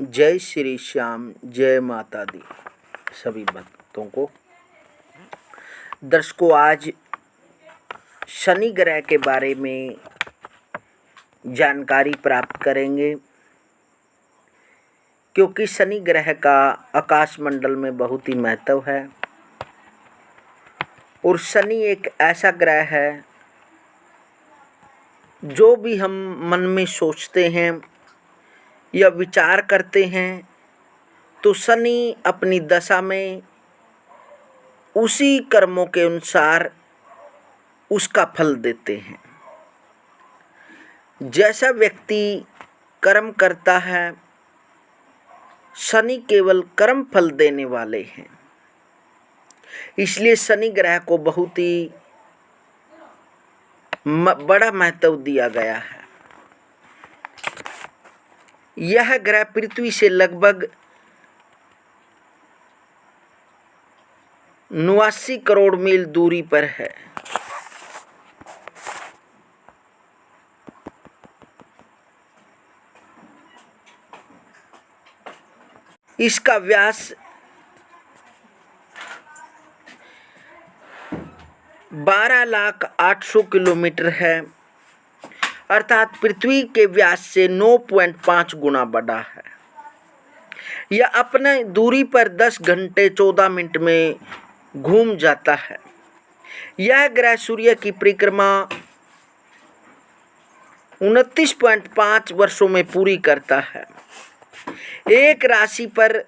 जय श्री श्याम, जय माता दी सभी भक्तों को। दर्शकों, आज शनि ग्रह के बारे में जानकारी प्राप्त करेंगे, क्योंकि शनि ग्रह का आकाश मंडल में बहुत ही महत्व है और शनि एक ऐसा ग्रह है जो भी हम मन में सोचते हैं या विचार करते हैं तो शनि अपनी दशा में उसी कर्मों के अनुसार उसका फल देते हैं। जैसा व्यक्ति कर्म करता है, शनि केवल कर्म फल देने वाले हैं। इसलिए शनि ग्रह को बहुत ही बड़ा महत्व दिया गया है। यह ग्रह पृथ्वी से लगभग 89 करोड़ मील दूरी पर है। इसका व्यास 12,08,000 किलोमीटर है, अर्थात पृथ्वी के व्यास से 9.5 गुना बड़ा है। यह अपने दूरी पर 10 घंटे 14 मिनट में घूम जाता है। यह ग्रह सूर्य की परिक्रमा 29.5 वर्षों में पूरी करता है। एक राशि पर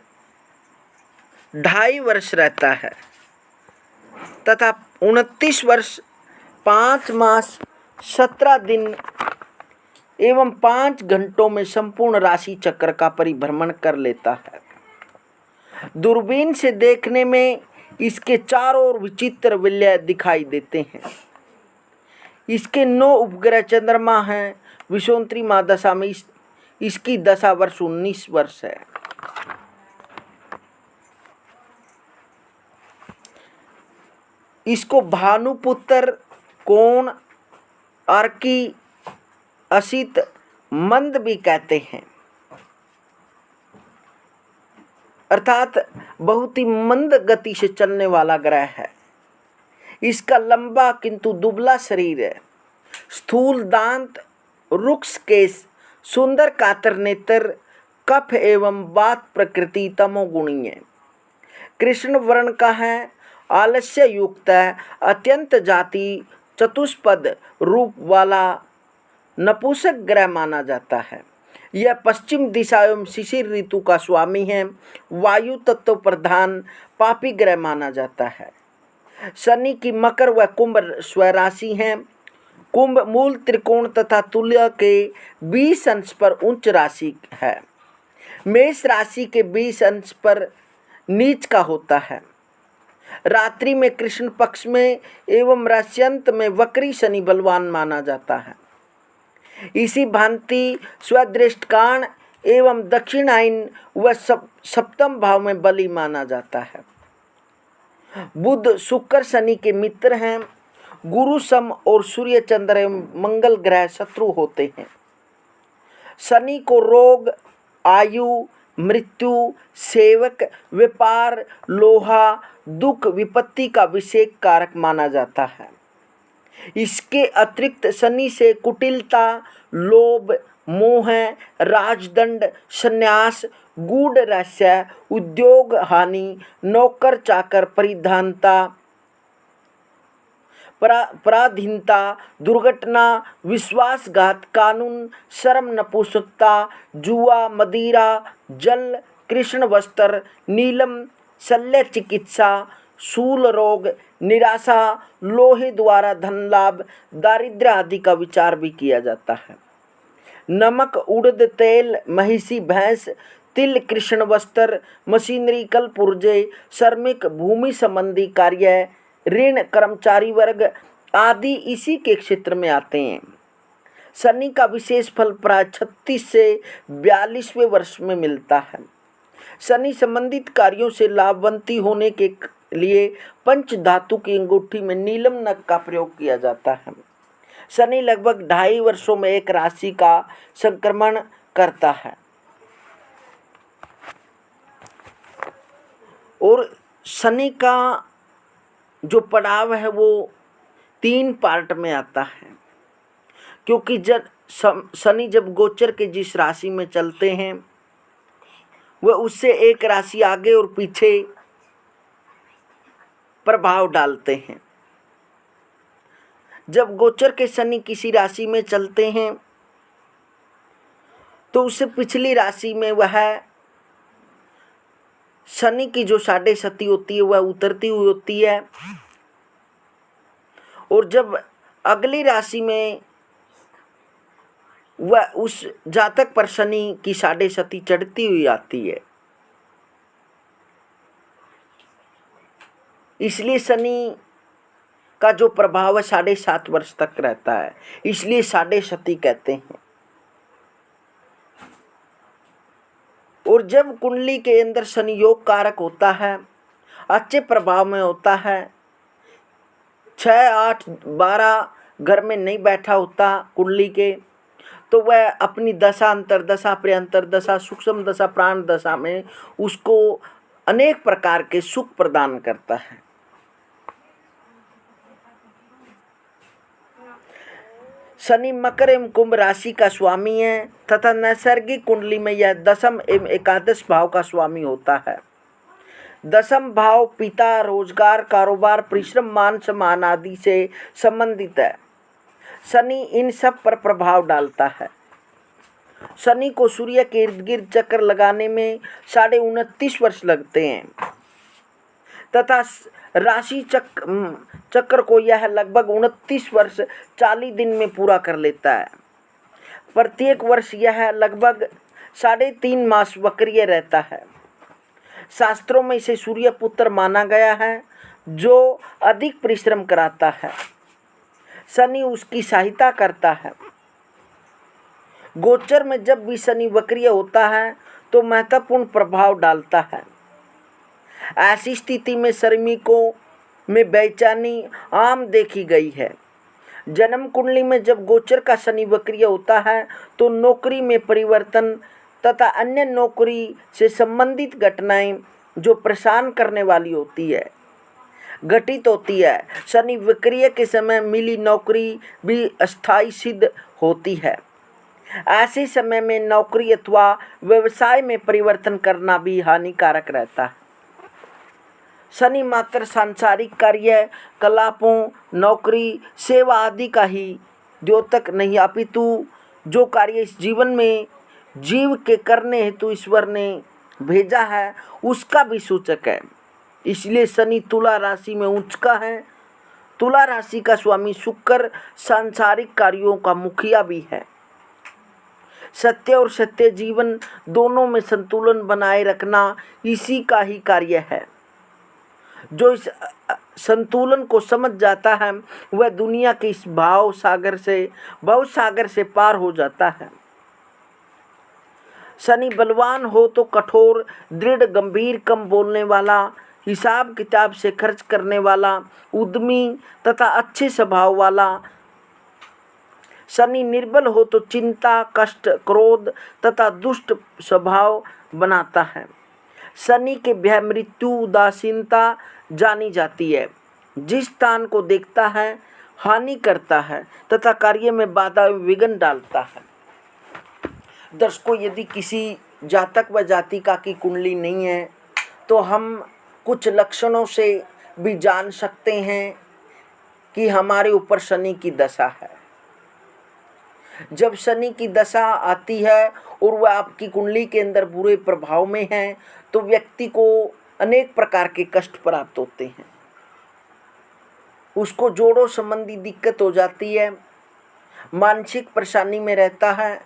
2.5 वर्ष रहता है तथा 29 वर्ष 5 मास 17 दिन एवं 5 घंटों में संपूर्ण राशि चक्र का परिभ्रमण कर लेता है। दूरबीन से देखने में इसके चारों ओर विचित्र विलय दिखाई देते हैं। इसके 9 उपग्रह चंद्रमा हैं। विषुवंतरी महादशा में इसकी दशा वर्ष 19 वर्ष है। इसको भानुपुत्र, कोण, अर्की, असित, मंद भी कहते हैं, अर्थात बहुत ही मंद गति से चलने वाला ग्रह है। इसका लंबा किंतु दुबला शरीर है। स्थूल दांत, रुक्ष केश, सुंदर कातर नेत्र, कफ एवं बात प्रकृति तमोगुणी है। कृष्ण वर्ण का है, आलस्य युक्त है, अत्यंत जाति चतुष्पद रूप वाला नपुंसक ग्रह माना जाता है। यह पश्चिम दिशा एवं शिशिर ऋतु का स्वामी है। वायु तत्व प्रधान पापी ग्रह माना जाता है। शनि की मकर व कुंभ स्वराशि हैं। कुंभ मूल त्रिकोण तथा तुल्य के 20 अंश पर उच्च राशि है। मेष राशि के 20 अंश पर नीच का होता है। रात्रि में कृष्ण पक्ष में एवं राश्यंत में वक्री शनि बलवान माना जाता है। इसी भांति स्वदृष्टकाण एवं दक्षिणायन व सप्तम भाव में बलि माना जाता है। बुध शुक्र शनि के मित्र हैं। गुरु सम और सूर्य चंद्र एवं मंगल ग्रह शत्रु होते हैं। शनि को रोग, आयु, मृत्यु, सेवक, व्यापार, लोहा, दुख, विपत्ति का विषेक कारक माना जाता है। इसके अतिरिक्त शनि से कुटिलता, लोभ, मोह, राजदंड, संन्यास, गूढ़ रहस्य, उद्योग हानि, नौकर चाकर परिधानता, पराधीनता, दुर्घटना, विश्वासघात, कानून, शर्म, नपुंसकता, जुआ, मदिरा, जल, कृष्ण वस्त्र, नीलम, शल्य चिकित्सा, शूल रोग, निराशा, लोहे द्वारा धन लाभ, दारिद्र्य आदि का विचार भी किया जाता है। नमक, उड़द तेल, महिषी भैंस, तिल, कृष्ण वस्त्र, मशीनरी, कल पुर्जे, श्रमिक, भूमि संबंधी कार्य, ऋण, कर्मचारी वर्ग आदि इसी के क्षेत्र में आते हैं। शनि का विशेष फल प्राय 36 से 42वें वर्ष में मिलता है। शनि संबंधित कार्यों से लाभवंती होने के लिए पंच धातु की अंगूठी में नीलम नग का प्रयोग किया जाता है। शनि लगभग 2.5 वर्षों में एक राशि का संक्रमण करता है। और शनि का जो पड़ाव है वो 3 पार्ट में आता है, क्योंकि जब शनि जब गोचर के जिस राशि में चलते हैं वह उससे एक राशि आगे और पीछे प्रभाव डालते हैं। जब गोचर के शनि किसी राशि में चलते हैं तो उससे पिछली राशि में वह शनि की जो 6.5 होती है वह उतरती हुई होती है, और जब अगली राशि में वह उस जातक पर शनि की 6.5 चढ़ती हुई आती है। इसलिए शनि का जो प्रभाव है 7.5 वर्ष तक रहता है, इसलिए 6.5 कहते हैं। और जब कुंडली के अंदर शनि योग कारक होता है, अच्छे प्रभाव में होता है, 6, 8, 12 घर में नहीं बैठा होता कुंडली के, तो वह अपनी दशा, अंतरदशा, प्रियंतरदशा, सूक्ष्म दशा, प्राण दशा में उसको अनेक प्रकार के सुख प्रदान करता है। शनि मकर एवं कुंभ राशि का स्वामी है तथा नैसर्गिक कुंडली में यह 10th एवं 11th भाव का स्वामी होता है। 10th भाव पिता, रोजगार, कारोबार, परिश्रम, मान सम्मान आदि से संबंधित है। शनि इन सब पर प्रभाव डालता है। शनि को सूर्य के इर्द गिर्द चक्कर लगाने में 29.5 वर्ष लगते हैं तथा राशि चक्र को यह लगभग 29 वर्ष 40 दिन में पूरा कर लेता है। प्रत्येक वर्ष यह लगभग 3.5 मास वक्रीय रहता है। शास्त्रों में इसे सूर्य पुत्र माना गया है जो अधिक परिश्रम कराता है। शनि उसकी सहायता करता है। गोचर में जब भी शनि वक्रीय होता है तो महत्वपूर्ण प्रभाव डालता है। ऐसी स्थिति में श्रमिकों में बेचैनी आम देखी गई है। जन्म कुंडली में जब गोचर का शनि वक्रीय होता है तो नौकरी में परिवर्तन तथा अन्य नौकरी से संबंधित घटनाएं जो परेशान करने वाली होती है घटित होती है। शनि वक्रीय के समय मिली नौकरी भी अस्थायी सिद्ध होती है। ऐसे समय में नौकरी अथवा व्यवसाय में परिवर्तन करना भी हानिकारक रहता है। शनि मात्र सांसारिक कार्य कलापों, नौकरी, सेवा आदि का ही द्योतक नहीं, अपितु जो कार्य इस जीवन में जीव के करने हेतु ईश्वर ने भेजा है उसका भी सूचक है। इसलिए शनि तुला राशि में उच्च का है। तुला राशि का स्वामी शुक्र सांसारिक कार्यों का मुखिया भी है। सत्य और सत्य जीवन दोनों में संतुलन बनाए रखना इसी का ही कार्य है। जो इस संतुलन को समझ जाता है वह दुनिया के इस भाव सागर से पार हो जाता है। शनि बलवान हो तो कठोर, दृढ़, गंभीर, कम बोलने वाला, हिसाब किताब से खर्च करने वाला, उद्यमी तथा अच्छे स्वभाव वाला। शनि निर्बल हो तो चिंता, कष्ट, क्रोध तथा दुष्ट स्वभाव बनाता है। शनि के भय, मृत्यु, उदासीनता जानी जाती है। जिस स्थान को देखता है हानि करता है तथा कार्य में बाधा विघ्न डालता है। दर्शकों, यदि किसी जातक व जातिका की कुंडली नहीं है तो हम कुछ लक्षणों से भी जान सकते हैं कि हमारे ऊपर शनि की दशा है। जब शनि की दशा आती है और वह आपकी कुंडली के अंदर बुरे प्रभाव में है तो व्यक्ति को अनेक प्रकार के कष्ट प्राप्त होते हैं। उसको जोड़ों संबंधी दिक्कत हो जाती है, मानसिक परेशानी में रहता है,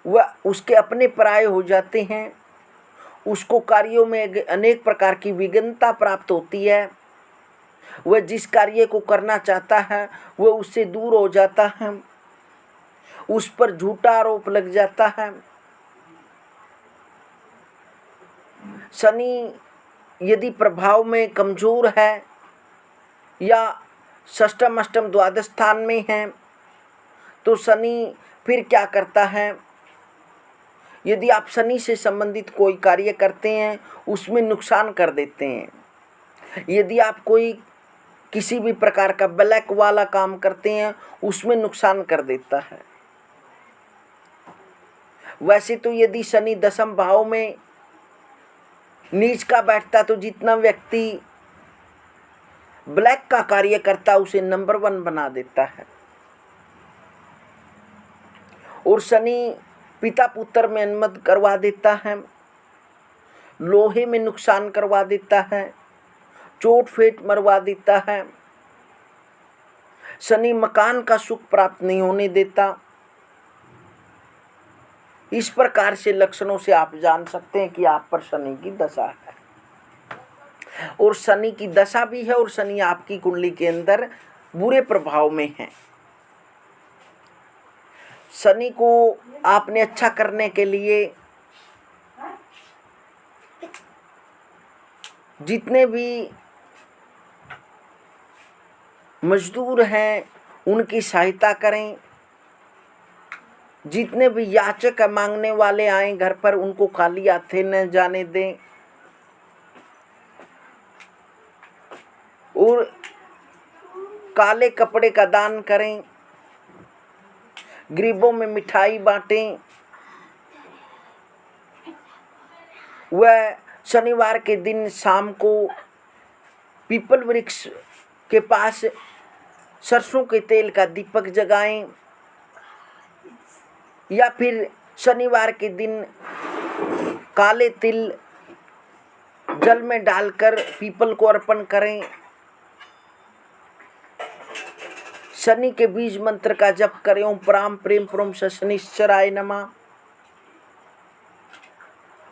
वह उसके अपने पराये हो जाते हैं, उसको कार्यों में अनेक प्रकार की विघ्नता प्राप्त होती है, वह जिस कार्य को करना चाहता है वह उससे दूर हो जाता है, उस पर झूठा आरोप लग जाता है। शनि यदि प्रभाव में कमजोर है या षष्ठम, अष्टम, द्वादश स्थान में है तो शनि फिर क्या करता है, यदि आप शनि से संबंधित कोई कार्य करते हैं उसमें नुकसान कर देते हैं। यदि आप कोई किसी भी प्रकार का ब्लैक वाला काम करते हैं उसमें नुकसान कर देता है। वैसे तो यदि शनि दशम भाव में नीच का बैठता तो जितना व्यक्ति ब्लैक का कार्य करता उसे नंबर 1 बना देता है। और शनि पिता पुत्र में अनमत करवा देता है, लोहे में नुकसान करवा देता है, चोट फेट मरवा देता है। शनि मकान का सुख प्राप्त नहीं होने देता। इस प्रकार से लक्षणों से आप जान सकते हैं कि आप पर शनि की दशा है। और शनि की दशा भी है और शनि आपकी कुंडली के अंदर बुरे प्रभाव में है। शनि को आपने अच्छा करने के लिए जितने भी मजदूर हैं उनकी सहायता करें। जितने भी याचक मांगने वाले आए घर पर उनको खाली हाथे न जाने दें। और काले कपड़े का दान करें, गरीबों में मिठाई बांटें। वह शनिवार के दिन शाम को पीपल वृक्ष के पास सरसों के तेल का दीपक जगाएं। या फिर शनिवार के दिन काले तिल जल में डालकर पीपल को अर्पण करें। शनि के बीज मंत्र का जप करें, ओम प्राम प्रेम प्रोम शनिश्चराय नमः।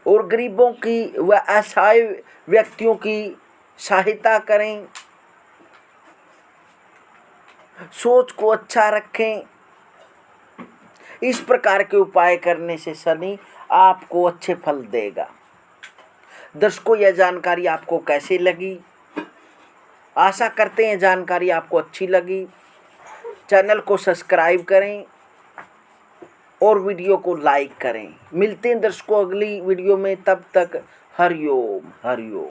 और गरीबों की व असहाय व्यक्तियों की सहायता करें। सोच को अच्छा रखें। इस प्रकार के उपाय करने से शनि आपको अच्छे फल देगा। दर्शकों, यह जानकारी आपको कैसी लगी? आशा करते हैं जानकारी आपको अच्छी लगी। चैनल को सब्सक्राइब करें और वीडियो को लाइक करें। मिलते हैं दर्शकों अगली वीडियो में, तब तक हरिओम हरिओम।